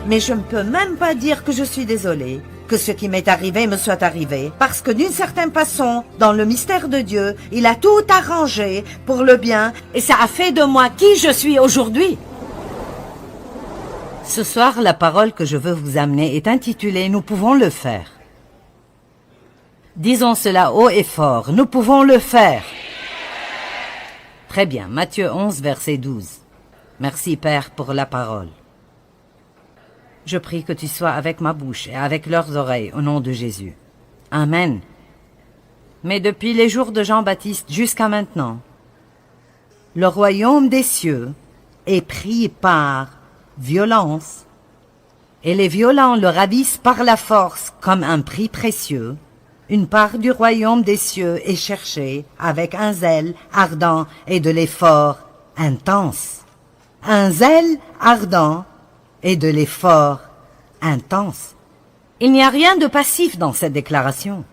Mais je ne peux même pas dire que je suis désolée, que ce qui m'est arrivé me soit arrivé, parce que d'une certaine façon, dans le mystère de Dieu, il a tout arrangé pour le bien, et ça a fait de moi qui je suis aujourd'hui. Ce soir, la parole que je veux vous amener est intitulée « Nous pouvons le faire ». Disons cela haut et fort, nous pouvons le faire. Très bien, Matthieu 11, verset 12. Merci Père pour la parole. Je prie que tu sois avec ma bouche et avec leurs oreilles au nom de Jésus. Amen. Mais depuis les jours de Jean-Baptiste jusqu'à maintenant, le royaume des cieux est pris par violence, et les violents le ravissent par la force comme un prix précieux. Une part du royaume des cieux est cherchée avec un zèle ardent et de l'effort intense. Un zèle ardent et de l'effort intense. Il n'y a rien de passif dans cette déclaration.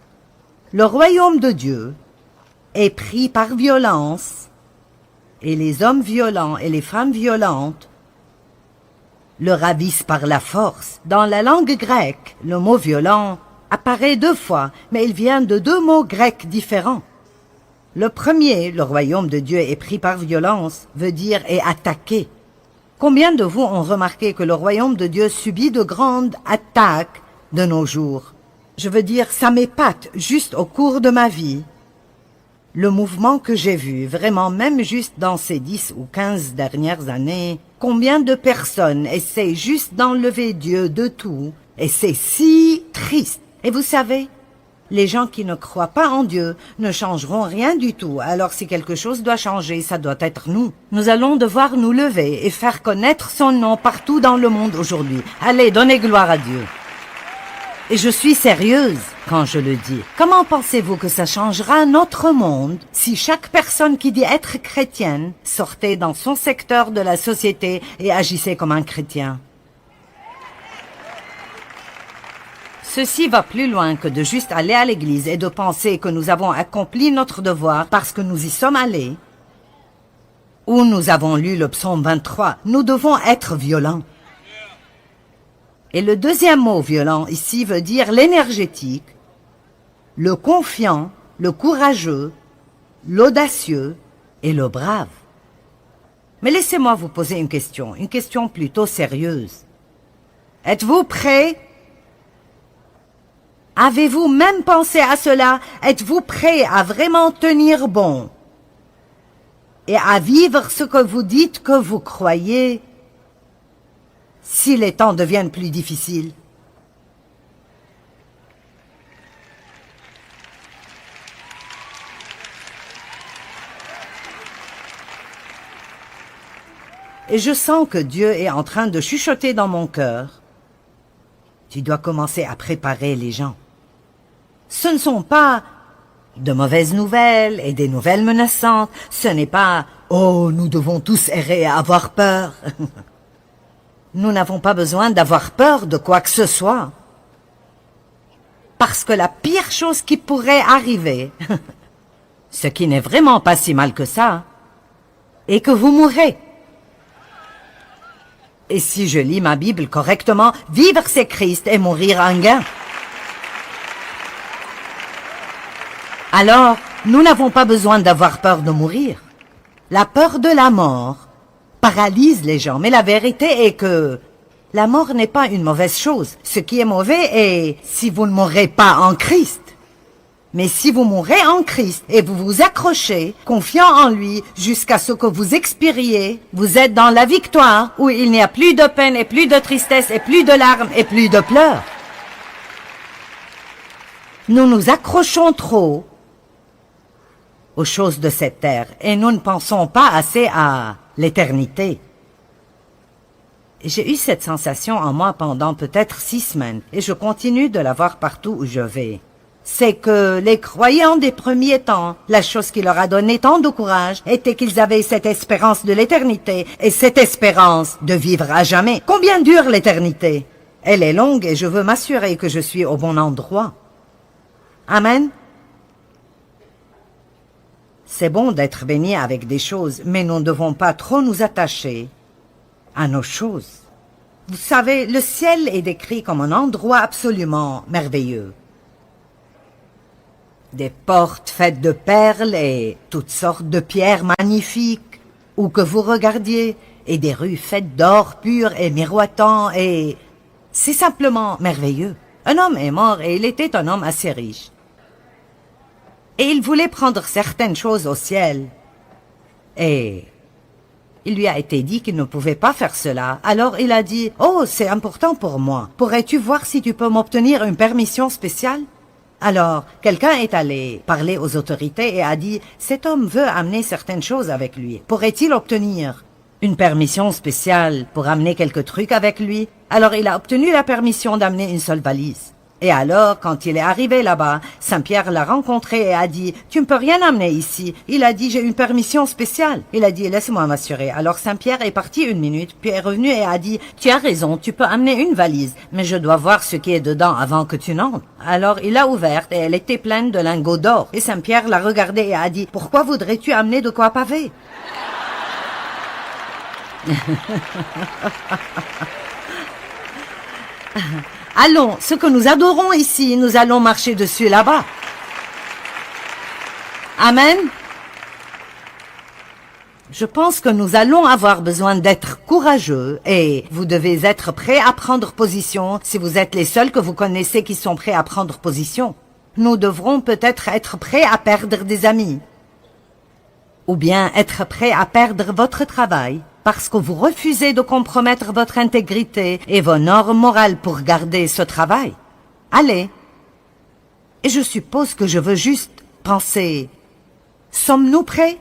Le royaume de Dieu est pris par violence, et les hommes violents et les femmes violentes le ravissent par la force. Dans la langue grecque, le mot violent apparaît 2 fois, mais il vient de 2 mots grecs différents. Le premier, le royaume de Dieu est pris par violence, veut dire est attaqué. Combien de vous ont remarqué que le royaume de Dieu subit de grandes attaques de nos jours? Je veux dire, ça m'épate juste au cours de ma vie. Le mouvement que j'ai vu, vraiment même juste dans ces 10 ou 15 dernières années, combien de personnes essaient juste d'enlever Dieu de tout, et c'est si triste. Et vous savez, les gens qui ne croient pas en Dieu ne changeront rien du tout. Alors si quelque chose doit changer, ça doit être nous. Nous allons devoir nous lever et faire connaître son nom partout dans le monde aujourd'hui. Allez, donnez gloire à Dieu. Et je suis sérieuse quand je le dis. Comment pensez-vous que ça changera notre monde si chaque personne qui dit être chrétienne sortait dans son secteur de la société et agissait comme un chrétien? Ceci va plus loin que de juste aller à l'église et de penser que nous avons accompli notre devoir parce que nous y sommes allés. Ou nous avons lu le psaume 23. Nous devons être violents. Et le deuxième mot violent ici veut dire l'énergétique, le confiant, le courageux, l'audacieux et le brave. Mais laissez-moi vous poser une question plutôt sérieuse. Êtes-vous prêts? Avez-vous même pensé à cela? Êtes-vous prêt à vraiment tenir bon et à vivre ce que vous dites que vous croyez si les temps deviennent plus difficiles? Et je sens que Dieu est en train de chuchoter dans mon cœur. Tu dois commencer à préparer les gens. Ce ne sont pas de mauvaises nouvelles et des nouvelles menaçantes. Ce n'est pas « Oh, nous devons tous errer et avoir peur ». Nous n'avons pas besoin d'avoir peur de quoi que ce soit. Parce que la pire chose qui pourrait arriver, ce qui n'est vraiment pas si mal que ça, est que vous mourrez. Et si je lis ma Bible correctement, vivre c'est Christ et mourir un gain. Alors, nous n'avons pas besoin d'avoir peur de mourir. La peur de la mort paralyse les gens, mais la vérité est que la mort n'est pas une mauvaise chose. Ce qui est mauvais est si vous ne mourrez pas en Christ. Mais si vous mourrez en Christ et vous vous accrochez, confiant en lui, jusqu'à ce que vous expiriez, vous êtes dans la victoire où il n'y a plus de peine et plus de tristesse et plus de larmes et plus de pleurs. Nous nous accrochons trop aux choses de cette terre et nous ne pensons pas assez à l'éternité. J'ai eu cette sensation en moi pendant peut-être 6 semaines et je continue de l'avoir partout où je vais. C'est que les croyants des premiers temps, la chose qui leur a donné tant de courage était qu'ils avaient cette espérance de l'éternité et cette espérance de vivre à jamais. Combien dure l'éternité? Elle est longue et je veux m'assurer que je suis au bon endroit. Amen. C'est bon d'être béni avec des choses, mais nous ne devons pas trop nous attacher à nos choses. Vous savez, le ciel est décrit comme un endroit absolument merveilleux. Des portes faites de perles et toutes sortes de pierres magnifiques, où que vous regardiez, et des rues faites d'or pur et miroitant, et c'est simplement merveilleux. Un homme est mort et il était un homme assez riche. Et il voulait prendre certaines choses au ciel. Et il lui a été dit qu'il ne pouvait pas faire cela. Alors il a dit, « Oh, c'est important pour moi. Pourrais-tu voir si tu peux m'obtenir une permission spéciale ?» Alors, quelqu'un est allé parler aux autorités et a dit, « Cet homme veut amener certaines choses avec lui. Pourrait-il obtenir une permission spéciale pour amener quelques trucs avec lui ?» Alors il a obtenu la permission d'amener une seule valise. Et alors, quand il est arrivé là-bas, Saint-Pierre l'a rencontré et a dit, « Tu ne peux rien amener ici. » Il a dit, « J'ai une permission spéciale. » Il a dit, « Laisse-moi m'assurer. » Alors Saint-Pierre est parti une minute, puis est revenu et a dit, « Tu as raison, tu peux amener une valise, mais je dois voir ce qui est dedans avant que tu n'entres. » Alors il l'a ouverte et elle était pleine de lingots d'or. Et Saint-Pierre l'a regardée et a dit, « Pourquoi voudrais-tu amener de quoi paver ?» Allons, ce que nous adorons ici, nous allons marcher dessus là-bas. Amen. Je pense que nous allons avoir besoin d'être courageux et vous devez être prêts à prendre position si vous êtes les seuls que vous connaissez qui sont prêts à prendre position. Nous devrons peut-être être prêts à perdre des amis. Ou bien être prêts à perdre votre travail. Parce que vous refusez de compromettre votre intégrité et vos normes morales pour garder ce travail. Allez. Et je suppose que je veux juste penser, sommes-nous prêts?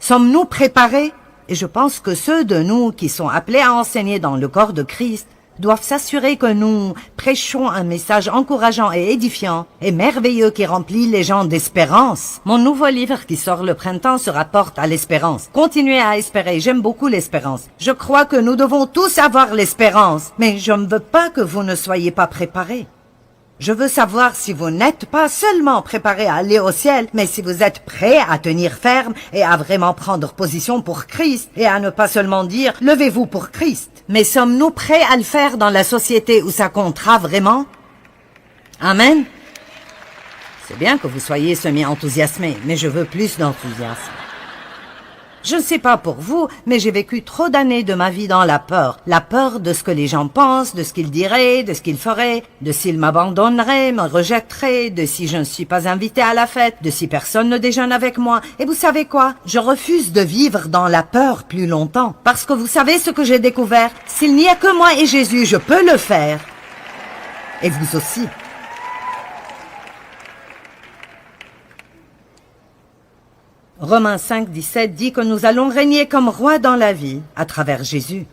Sommes-nous préparés? Et je pense que ceux de nous qui sont appelés à enseigner dans le corps de Christ doivent s'assurer que nous prêchons un message encourageant et édifiant et merveilleux qui remplit les gens d'espérance. Mon nouveau livre qui sort le printemps se rapporte à l'espérance. Continuez à espérer, j'aime beaucoup l'espérance. Je crois que nous devons tous avoir l'espérance, mais je ne veux pas que vous ne soyez pas préparés. Je veux savoir si vous n'êtes pas seulement préparés à aller au ciel, mais si vous êtes prêts à tenir ferme et à vraiment prendre position pour Christ et à ne pas seulement dire « levez-vous pour Christ ». Mais sommes-nous prêts à le faire dans la société où ça comptera vraiment? Amen. C'est bien que vous soyez semi-enthousiasmés, mais je veux plus d'enthousiasme. Je ne sais pas pour vous, mais j'ai vécu trop d'années de ma vie dans la peur. La peur de ce que les gens pensent, de ce qu'ils diraient, de ce qu'ils feraient, de s'ils m'abandonneraient, me rejetteraient, de si je ne suis pas invité à la fête, de si personne ne déjeune avec moi. Et vous savez quoi? Je refuse de vivre dans la peur plus longtemps. Parce que vous savez ce que j'ai découvert? S'il n'y a que moi et Jésus, je peux le faire. Et vous aussi. Romains 5, 17 dit que nous allons régner comme rois dans la vie à travers Jésus.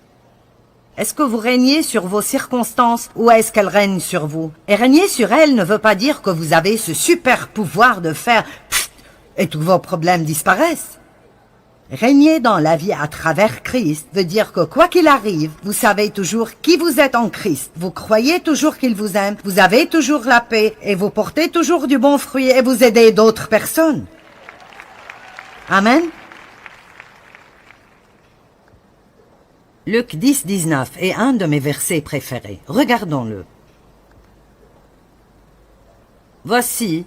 Est-ce que vous régnez sur vos circonstances ou est-ce qu'elles règnent sur vous? Et régner sur elles ne veut pas dire que vous avez ce super pouvoir de faire pfft et tous vos problèmes disparaissent. Régner dans la vie à travers Christ veut dire que quoi qu'il arrive, vous savez toujours qui vous êtes en Christ. Vous croyez toujours qu'il vous aime, vous avez toujours la paix et vous portez toujours du bon fruit et vous aidez d'autres personnes. Amen. Luc 10, 19 est un de mes versets préférés. Regardons-le. Voici,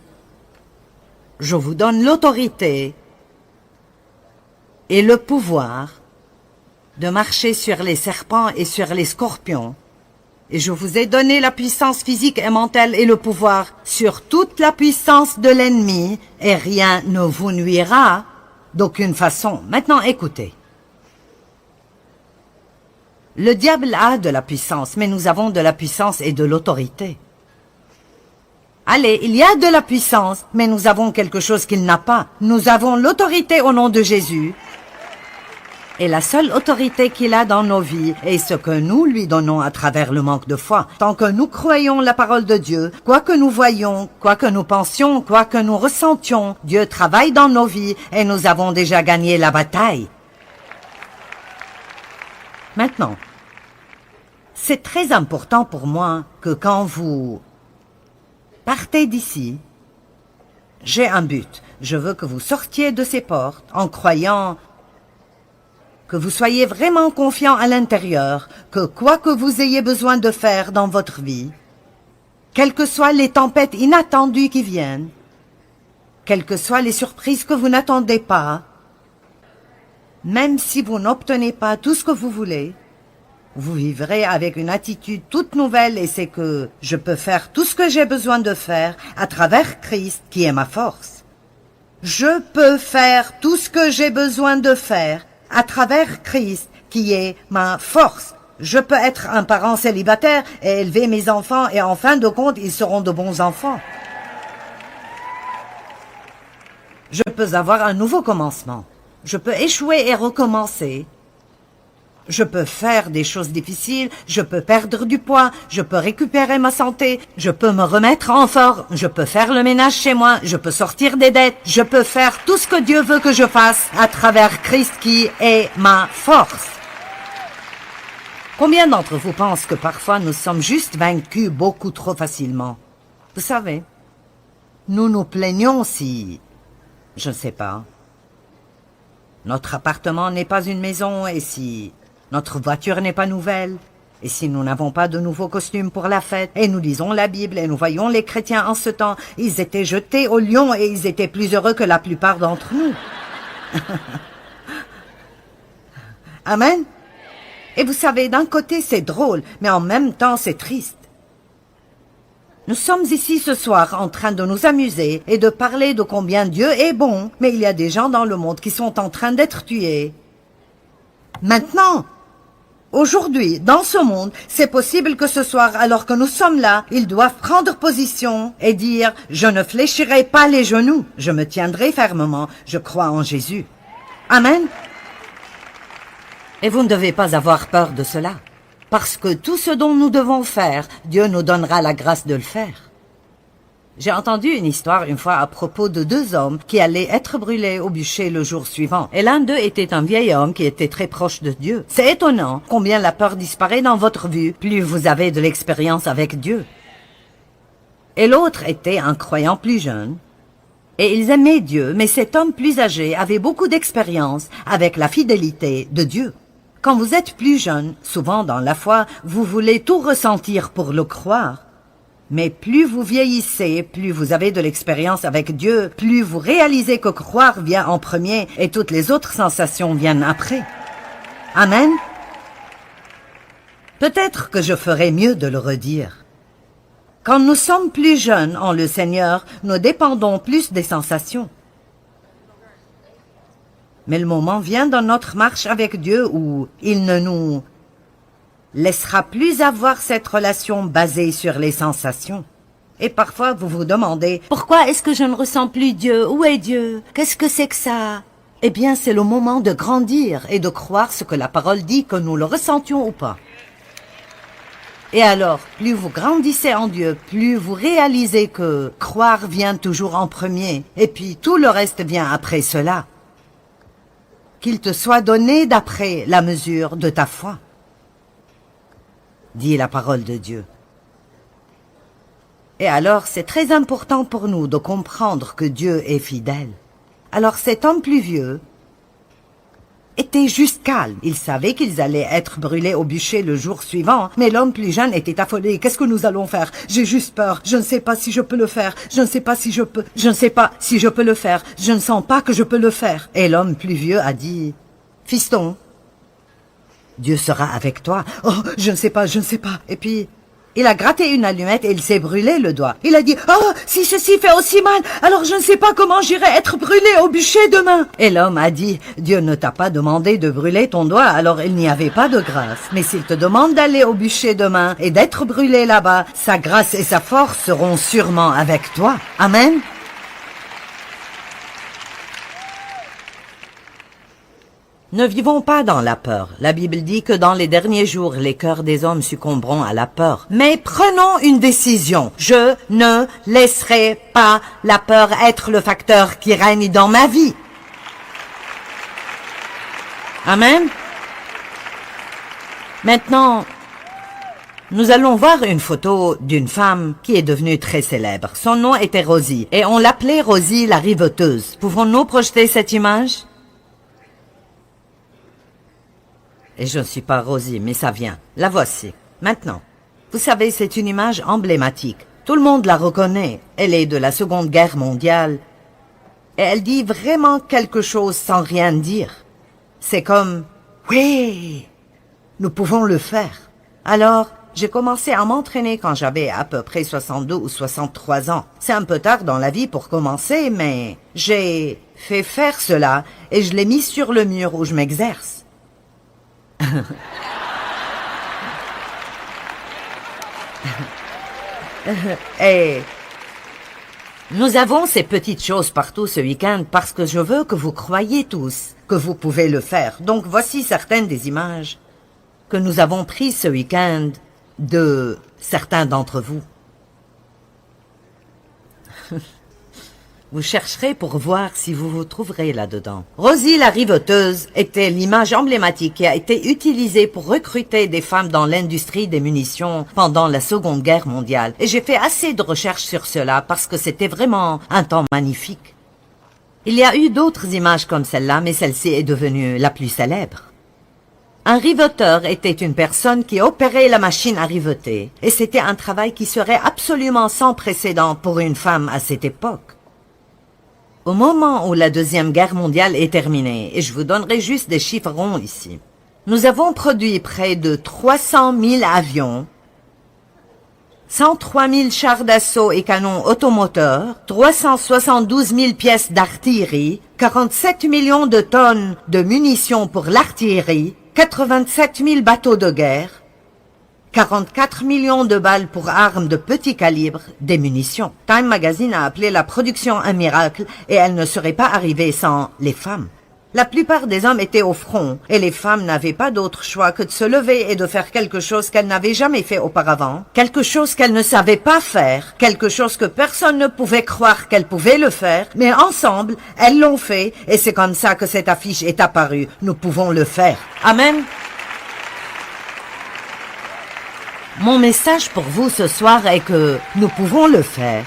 je vous donne l'autorité et le pouvoir de marcher sur les serpents et sur les scorpions. Et je vous ai donné la puissance physique et mentale et le pouvoir sur toute la puissance de l'ennemi, et rien ne vous nuira d'aucune façon. Maintenant, écoutez. Le diable a de la puissance, mais nous avons de la puissance et de l'autorité. Allez, il y a de la puissance, mais nous avons quelque chose qu'il n'a pas. Nous avons l'autorité au nom de Jésus. Et la seule autorité qu'il a dans nos vies est ce que nous lui donnons à travers le manque de foi. Tant que nous croyons la parole de Dieu, quoi que nous voyions, quoi que nous pensions, quoi que nous ressentions, Dieu travaille dans nos vies et nous avons déjà gagné la bataille. Maintenant, c'est très important pour moi que quand vous partez d'ici, j'ai un but. Je veux que vous sortiez de ces portes en croyant que vous soyez vraiment confiant à l'intérieur, que quoi que vous ayez besoin de faire dans votre vie, quelles que soient les tempêtes inattendues qui viennent, quelles que soient les surprises que vous n'attendez pas, même si vous n'obtenez pas tout ce que vous voulez, vous vivrez avec une attitude toute nouvelle et c'est que je peux faire tout ce que j'ai besoin de faire à travers Christ qui est ma force. Je peux faire tout ce que j'ai besoin de faire à travers Christ qui est ma force. Je peux être un parent célibataire et élever mes enfants et en fin de compte, ils seront de bons enfants. Je peux avoir un nouveau commencement. Je peux échouer et recommencer. Je peux faire des choses difficiles, je peux perdre du poids, je peux récupérer ma santé, je peux me remettre en forme, je peux faire le ménage chez moi, je peux sortir des dettes, je peux faire tout ce que Dieu veut que je fasse à travers Christ qui est ma force. Combien d'entre vous pensent que parfois nous sommes juste vaincus beaucoup trop facilement? Vous savez, nous nous plaignons si, je ne sais pas, notre appartement n'est pas une maison et si notre voiture n'est pas nouvelle, et si nous n'avons pas de nouveaux costumes pour la fête, et nous lisons la Bible, et nous voyons les chrétiens en ce temps, ils étaient jetés au lion, et ils étaient plus heureux que la plupart d'entre nous. Amen. Et vous savez, d'un côté c'est drôle, mais en même temps c'est triste. Nous sommes ici ce soir en train de nous amuser et de parler de combien Dieu est bon, mais il y a des gens dans le monde qui sont en train d'être tués. Maintenant, aujourd'hui, dans ce monde, c'est possible que ce soir, alors que nous sommes là, ils doivent prendre position et dire « Je ne fléchirai pas les genoux, je me tiendrai fermement, je crois en Jésus. » Amen. Et vous ne devez pas avoir peur de cela, parce que tout ce dont nous devons faire, Dieu nous donnera la grâce de le faire. J'ai entendu une histoire une fois à propos de deux hommes qui allaient être brûlés au bûcher le jour suivant. Et l'un d'eux était un vieil homme qui était très proche de Dieu. C'est étonnant combien la peur disparaît dans votre vie, plus vous avez de l'expérience avec Dieu. Et l'autre était un croyant plus jeune. Et ils aimaient Dieu, mais cet homme plus âgé avait beaucoup d'expérience avec la fidélité de Dieu. Quand vous êtes plus jeune, souvent dans la foi, vous voulez tout ressentir pour le croire. Mais plus vous vieillissez, plus vous avez de l'expérience avec Dieu, plus vous réalisez que croire vient en premier et toutes les autres sensations viennent après. Amen. Peut-être que je ferais mieux de le redire. Quand nous sommes plus jeunes en le Seigneur, nous dépendons plus des sensations. Mais le moment vient dans notre marche avec Dieu où il ne nous laissera plus avoir cette relation basée sur les sensations. Et parfois vous vous demandez « Pourquoi est-ce que je ne ressens plus Dieu? Où est Dieu? Qu'est-ce que c'est que ça ?» Eh bien, c'est le moment de grandir et de croire ce que la parole dit, que nous le ressentions ou pas. Et alors, plus vous grandissez en Dieu, plus vous réalisez que croire vient toujours en premier, et puis tout le reste vient après cela. Qu'il te soit donné d'après la mesure de ta foi, dit la parole de Dieu. Et alors, c'est très important pour nous de comprendre que Dieu est fidèle. Alors cet homme plus vieux était juste calme. Il savait qu'ils allaient être brûlés au bûcher le jour suivant, mais l'homme plus jeune était affolé. Qu'est-ce que nous allons faire? J'ai juste peur. Je ne sais pas si je peux le faire. Je ne sais pas si je peux. Je ne sais pas si je peux le faire. Je ne sens pas que je peux le faire. Et l'homme plus vieux a dit, fiston, Dieu sera avec toi. Oh, je ne sais pas, je ne sais pas. Et puis, il a gratté une allumette et il s'est brûlé le doigt. Il a dit, oh, si ceci fait aussi mal, alors je ne sais pas comment j'irai être brûlé au bûcher demain. Et l'homme a dit, Dieu ne t'a pas demandé de brûler ton doigt, alors il n'y avait pas de grâce. Mais s'il te demande d'aller au bûcher demain et d'être brûlé là-bas, sa grâce et sa force seront sûrement avec toi. Amen. Ne vivons pas dans la peur. La Bible dit que dans les derniers jours, les cœurs des hommes succomberont à la peur. Mais prenons une décision. Je ne laisserai pas la peur être le facteur qui règne dans ma vie. Amen. Maintenant, nous allons voir une photo d'une femme qui est devenue très célèbre. Son nom était Rosie et on l'appelait Rosie la riveteuse. Pouvons-nous projeter cette image? Et je ne suis pas Rosie, mais ça vient. La voici. Maintenant. Vous savez, c'est une image emblématique. Tout le monde la reconnaît. Elle est de la Seconde Guerre mondiale. Et elle dit vraiment quelque chose sans rien dire. C'est comme « Oui, nous pouvons le faire ». Alors, j'ai commencé à m'entraîner quand j'avais à peu près 62 ou 63 ans. C'est un peu tard dans la vie pour commencer, mais j'ai fait faire cela et je l'ai mis sur le mur où je m'exerce. Et nous avons ces petites choses partout ce week-end parce que je veux que vous croyiez tous que vous pouvez le faire. Donc voici certaines des images que nous avons prises ce week-end de certains d'entre vous. Vous chercherez pour voir si vous vous trouverez là-dedans. Rosie la riveteuse était l'image emblématique qui a été utilisée pour recruter des femmes dans l'industrie des munitions pendant la Seconde Guerre mondiale. Et j'ai fait assez de recherches sur cela parce que c'était vraiment un temps magnifique. Il y a eu d'autres images comme celle-là, mais celle-ci est devenue la plus célèbre. Un riveteur était une personne qui opérait la machine à riveter, et c'était un travail qui serait absolument sans précédent pour une femme à cette époque. Au moment où la Deuxième Guerre mondiale est terminée, et je vous donnerai juste des chiffres ronds ici, nous avons produit près de 300 000 avions, 103 000 chars d'assaut et canons automoteurs, 372 000 pièces d'artillerie, 47 millions de tonnes de munitions pour l'artillerie, 87 000 bateaux de guerre, 44 millions de balles pour armes de petit calibre, des munitions. Time Magazine a appelé la production un miracle et elle ne serait pas arrivée sans les femmes. La plupart des hommes étaient au front et les femmes n'avaient pas d'autre choix que de se lever et de faire quelque chose qu'elles n'avaient jamais fait auparavant, quelque chose qu'elles ne savaient pas faire, quelque chose que personne ne pouvait croire qu'elles pouvaient le faire, mais ensemble, elles l'ont fait et c'est comme ça que cette affiche est apparue. Nous pouvons le faire. Amen. Mon message pour vous ce soir est que nous pouvons le faire.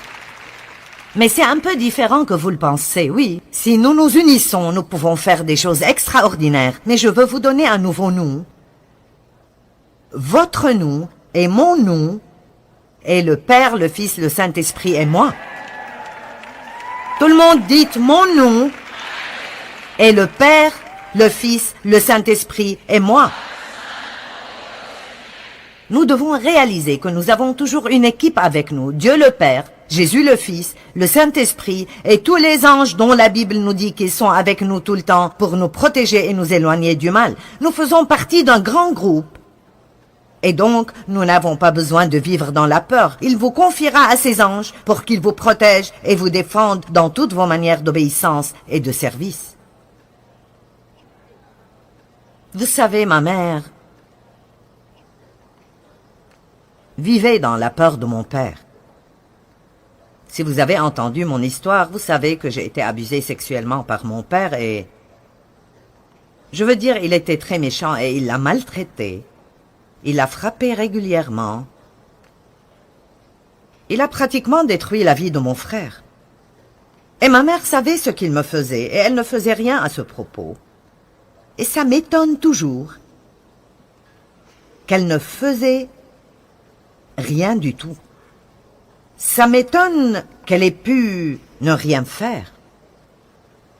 Mais c'est un peu différent que vous le pensez, oui. Si nous nous unissons, nous pouvons faire des choses extraordinaires. Mais je veux vous donner un nouveau nous. Votre nous et mon nous et le Père, le Fils, le Saint-Esprit et moi. Tout le monde dit mon nous et le Père, le Fils, le Saint-Esprit et moi. Nous devons réaliser que nous avons toujours une équipe avec nous, Dieu le Père, Jésus le Fils, le Saint-Esprit et tous les anges dont la Bible nous dit qu'ils sont avec nous tout le temps pour nous protéger et nous éloigner du mal. Nous faisons partie d'un grand groupe. Et donc, nous n'avons pas besoin de vivre dans la peur. Il vous confiera à ses anges pour qu'ils vous protègent et vous défendent dans toutes vos manières d'obéissance et de service. Vous savez, ma mère vivait dans la peur de mon père. Si vous avez entendu mon histoire, vous savez que j'ai été abusée sexuellement par mon père et... Je veux dire, il était très méchant et il l'a maltraitée. Il l'a frappée régulièrement. Il a pratiquement détruit la vie de mon frère. Et ma mère savait ce qu'il me faisait et elle ne faisait rien à ce propos. Et ça m'étonne toujours qu'elle ne faisait rien du tout. Ça m'étonne qu'elle ait pu ne rien faire.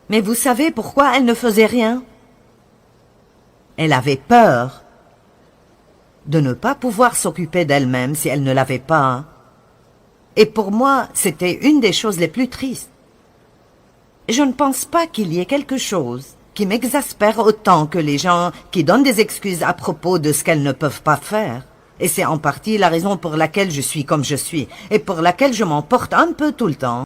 Mais vous savez pourquoi elle ne faisait rien? Elle avait peur de ne pas pouvoir s'occuper d'elle-même si elle ne l'avait pas. Et pour moi, c'était une des choses les plus tristes. Je ne pense pas qu'il y ait quelque chose qui m'exaspère autant que les gens qui donnent des excuses à propos de ce qu'elles ne peuvent pas faire. Et c'est en partie la raison pour laquelle je suis comme je suis, et pour laquelle je m'en porte un peu tout le temps.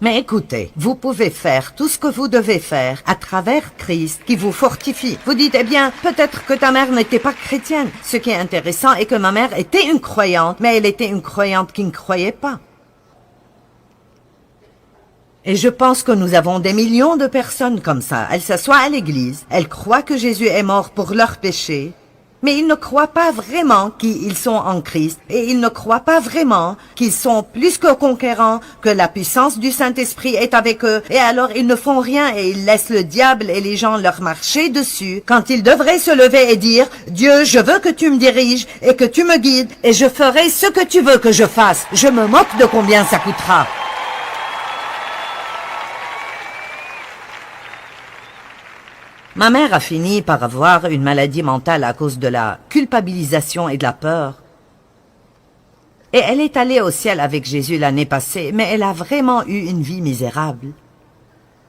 Mais écoutez, vous pouvez faire tout ce que vous devez faire à travers Christ qui vous fortifie. Vous dites, eh bien, peut-être que ta mère n'était pas chrétienne. Ce qui est intéressant est que ma mère était une croyante, mais elle était une croyante qui ne croyait pas. Et je pense que nous avons des millions de personnes comme ça. Elles s'assoient à l'église, elles croient que Jésus est mort pour leurs péchés, mais ils ne croient pas vraiment qu'ils sont en Christ, et ils ne croient pas vraiment qu'ils sont plus que conquérants, que la puissance du Saint-Esprit est avec eux, et alors ils ne font rien et ils laissent le diable et les gens leur marcher dessus, quand ils devraient se lever et dire, Dieu, je veux que tu me diriges et que tu me guides, et je ferai ce que tu veux que je fasse. Je me moque de combien ça coûtera. Ma mère a fini par avoir une maladie mentale à cause de la culpabilisation et de la peur. Et elle est allée au ciel avec Jésus l'année passée, mais elle a vraiment eu une vie misérable.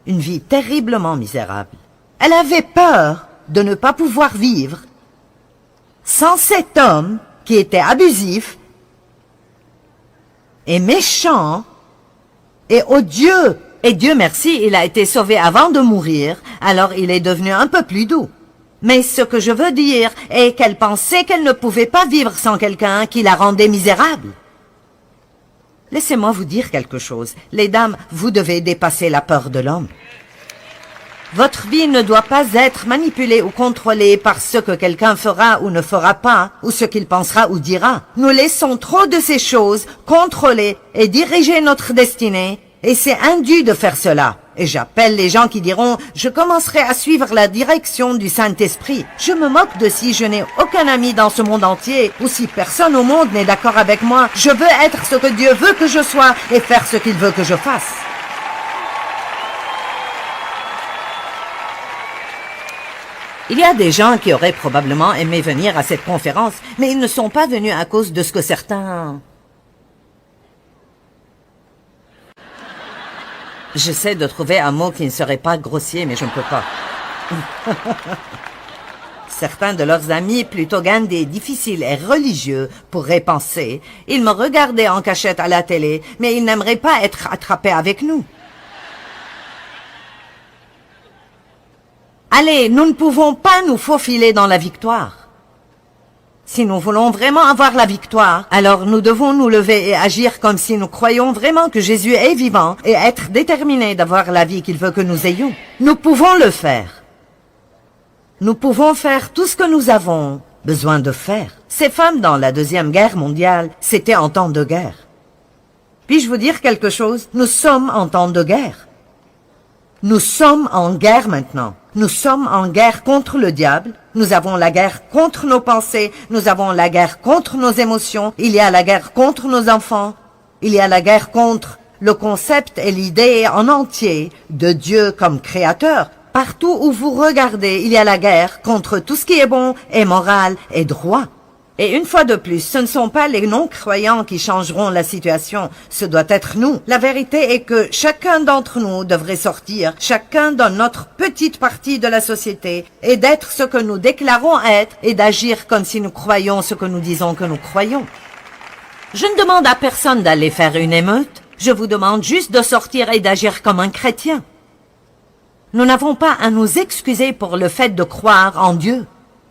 Une vie terriblement misérable. Elle avait peur de ne pas pouvoir vivre sans cet homme qui était abusif et méchant et odieux. Et Dieu merci, il a été sauvé avant de mourir, alors il est devenu un peu plus doux. Mais ce que je veux dire est qu'elle pensait qu'elle ne pouvait pas vivre sans quelqu'un qui la rendait misérable. Laissez-moi vous dire quelque chose. Les dames, vous devez dépasser la peur de l'homme. Votre vie ne doit pas être manipulée ou contrôlée par ce que quelqu'un fera ou ne fera pas, ou ce qu'il pensera ou dira. Nous laissons trop de ces choses contrôler et diriger notre destinée, et c'est indu de faire cela. Et j'appelle les gens qui diront « Je commencerai à suivre la direction du Saint-Esprit ». Je me moque de si je n'ai aucun ami dans ce monde entier, ou si personne au monde n'est d'accord avec moi. Je veux être ce que Dieu veut que je sois et faire ce qu'il veut que je fasse. Il y a des gens qui auraient probablement aimé venir à cette conférence, mais ils ne sont pas venus à cause de ce que certains... J'essaie de trouver un mot qui ne serait pas grossier, mais je ne peux pas. Certains de leurs amis, plutôt gandés, difficiles et religieux, pourraient penser. Ils me regardaient en cachette à la télé, mais ils n'aimeraient pas être attrapés avec nous. Allez, nous ne pouvons pas nous faufiler dans la victoire. Si nous voulons vraiment avoir la victoire, alors nous devons nous lever et agir comme si nous croyons vraiment que Jésus est vivant et être déterminés d'avoir la vie qu'il veut que nous ayons. Nous pouvons le faire. Nous pouvons faire tout ce que nous avons besoin de faire. Ces femmes dans la Deuxième Guerre mondiale, c'était en temps de guerre. Puis-je vous dire quelque chose? Nous sommes en temps de guerre. Nous sommes en guerre maintenant. Nous sommes en guerre contre le diable. Nous avons la guerre contre nos pensées. Nous avons la guerre contre nos émotions. Il y a la guerre contre nos enfants. Il y a la guerre contre le concept et l'idée en entier de Dieu comme créateur. Partout où vous regardez, il y a la guerre contre tout ce qui est bon et moral et droit. Et une fois de plus, ce ne sont pas les non-croyants qui changeront la situation, ce doit être nous. La vérité est que chacun d'entre nous devrait sortir, chacun dans notre petite partie de la société, et d'être ce que nous déclarons être, et d'agir comme si nous croyons ce que nous disons que nous croyons. Je ne demande à personne d'aller faire une émeute, je vous demande juste de sortir et d'agir comme un chrétien. Nous n'avons pas à nous excuser pour le fait de croire en Dieu.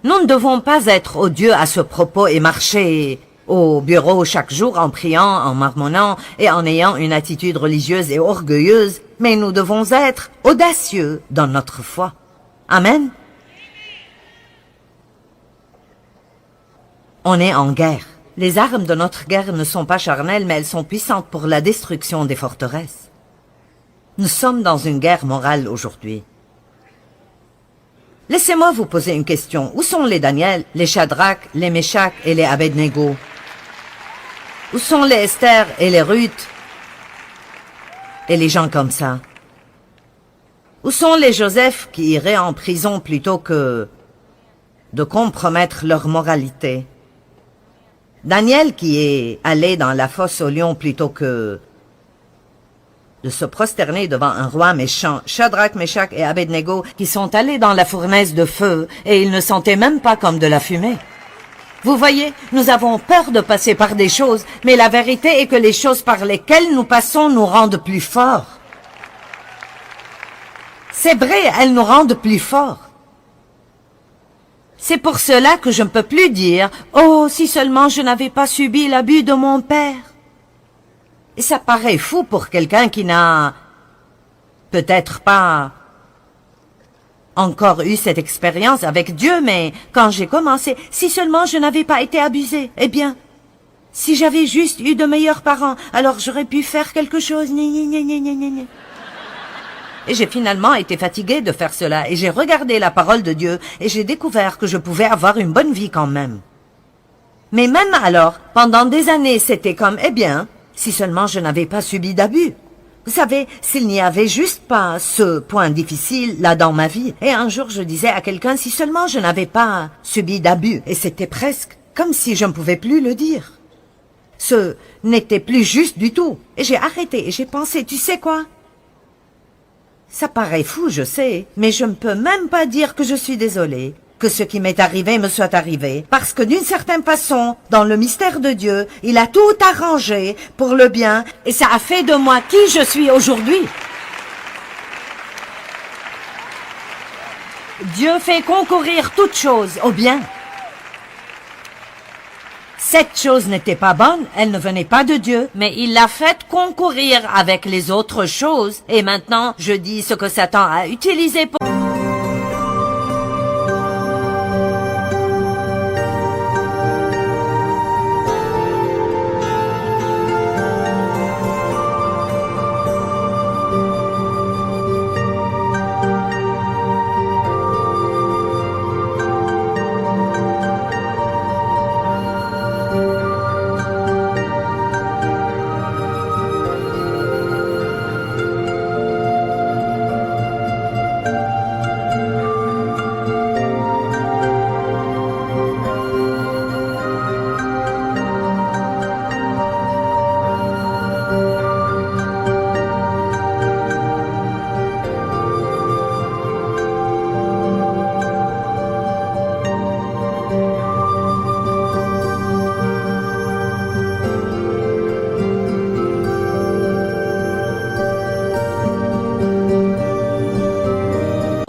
Nous ne devons pas être odieux à ce propos et marcher au bureau chaque jour en priant, en marmonnant et en ayant une attitude religieuse et orgueilleuse, mais nous devons être audacieux dans notre foi. Amen. On est en guerre. Les armes de notre guerre ne sont pas charnelles, mais elles sont puissantes pour la destruction des forteresses. Nous sommes dans une guerre morale aujourd'hui. Laissez-moi vous poser une question. Où sont les Daniel, les Shadrach, les Meshach et les Abednego? Où sont les Esther et les Ruth et les gens comme ça? Où sont les Joseph qui iraient en prison plutôt que de compromettre leur moralité? Daniel qui est allé dans la fosse aux lions plutôt que de se prosterner devant un roi méchant, Shadrach, Meshach et Abednego, qui sont allés dans la fournaise de feu, et ils ne sentaient même pas comme de la fumée. Vous voyez, nous avons peur de passer par des choses, mais la vérité est que les choses par lesquelles nous passons nous rendent plus forts. C'est vrai, elles nous rendent plus forts. C'est pour cela que je ne peux plus dire « Oh, si seulement je n'avais pas subi l'abus de mon père !» Et ça paraît fou pour quelqu'un qui n'a peut-être pas encore eu cette expérience avec Dieu, mais quand j'ai commencé, si seulement je n'avais pas été abusée, eh bien, si j'avais juste eu de meilleurs parents, alors j'aurais pu faire quelque chose. Et j'ai finalement été fatiguée de faire cela, et j'ai regardé la parole de Dieu, et j'ai découvert que je pouvais avoir une bonne vie quand même. Mais même alors, pendant des années, c'était comme, eh bien, si seulement je n'avais pas subi d'abus. Vous savez, s'il n'y avait juste pas ce point difficile là dans ma vie, et un jour je disais à quelqu'un, si seulement je n'avais pas subi d'abus, et c'était presque comme si je ne pouvais plus le dire. Ce n'était plus juste du tout, et j'ai arrêté, et j'ai pensé, tu sais quoi? Ça paraît fou, je sais, mais je ne peux même pas dire que je suis désolée, que ce qui m'est arrivé me soit arrivé, parce que d'une certaine façon, dans le mystère de Dieu, il a tout arrangé pour le bien, et ça a fait de moi qui je suis aujourd'hui. Dieu fait concourir toutes choses au bien. Cette chose n'était pas bonne, elle ne venait pas de Dieu, mais il l'a faite concourir avec les autres choses. Et maintenant, je dis ce que Satan a utilisé pour...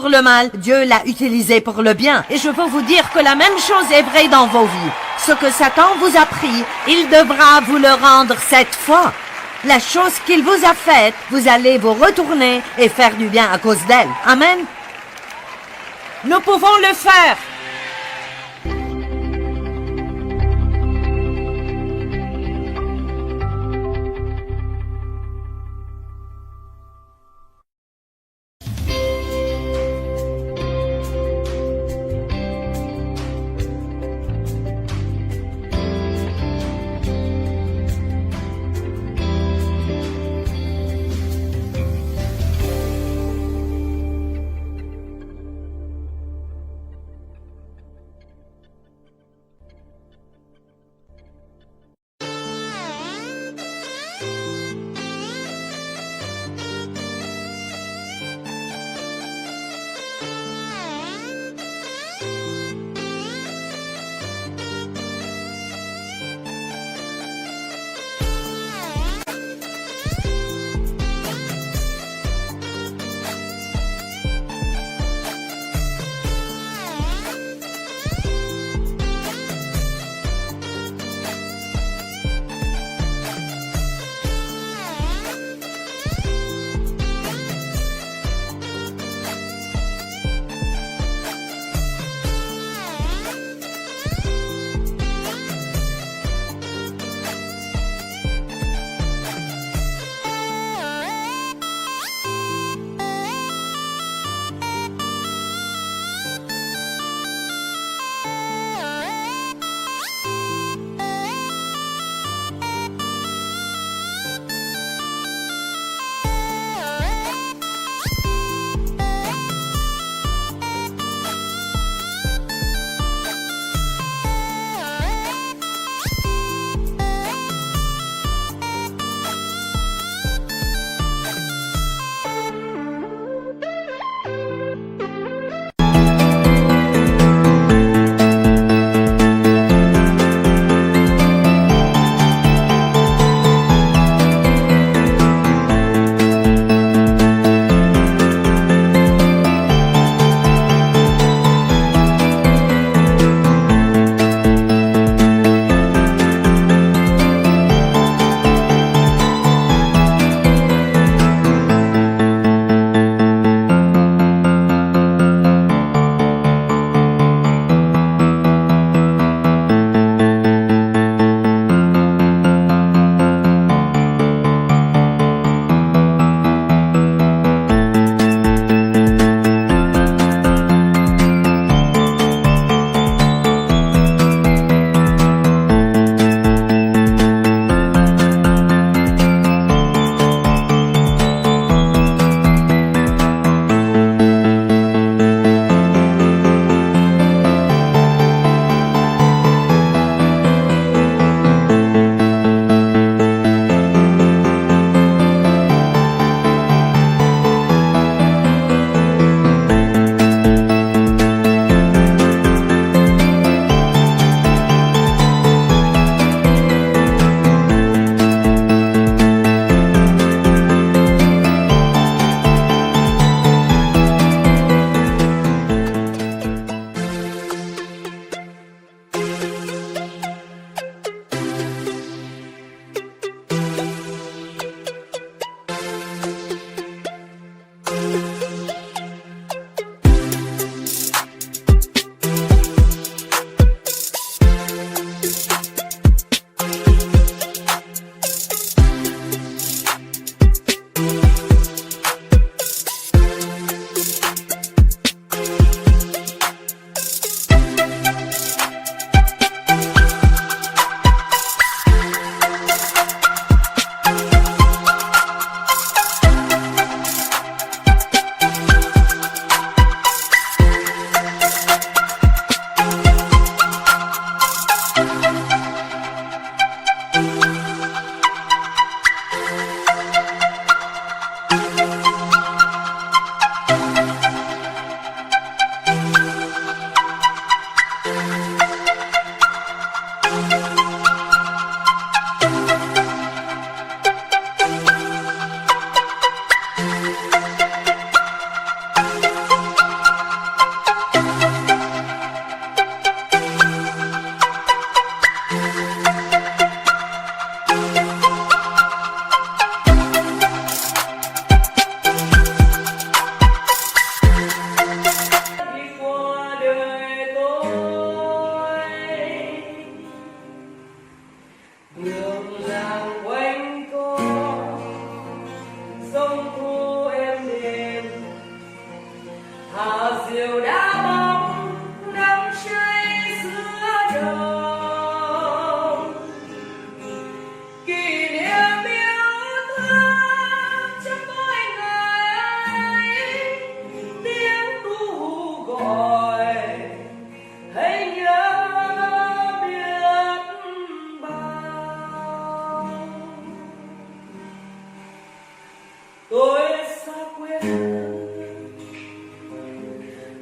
le mal, Dieu l'a utilisé pour le bien. Et je veux vous dire que la même chose est vraie dans vos vies. Ce que Satan vous a pris, il devra vous le rendre cette fois. La chose qu'il vous a faite, vous allez vous retourner et faire du bien à cause d'elle. Amen. Nous pouvons le faire.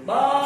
Bye.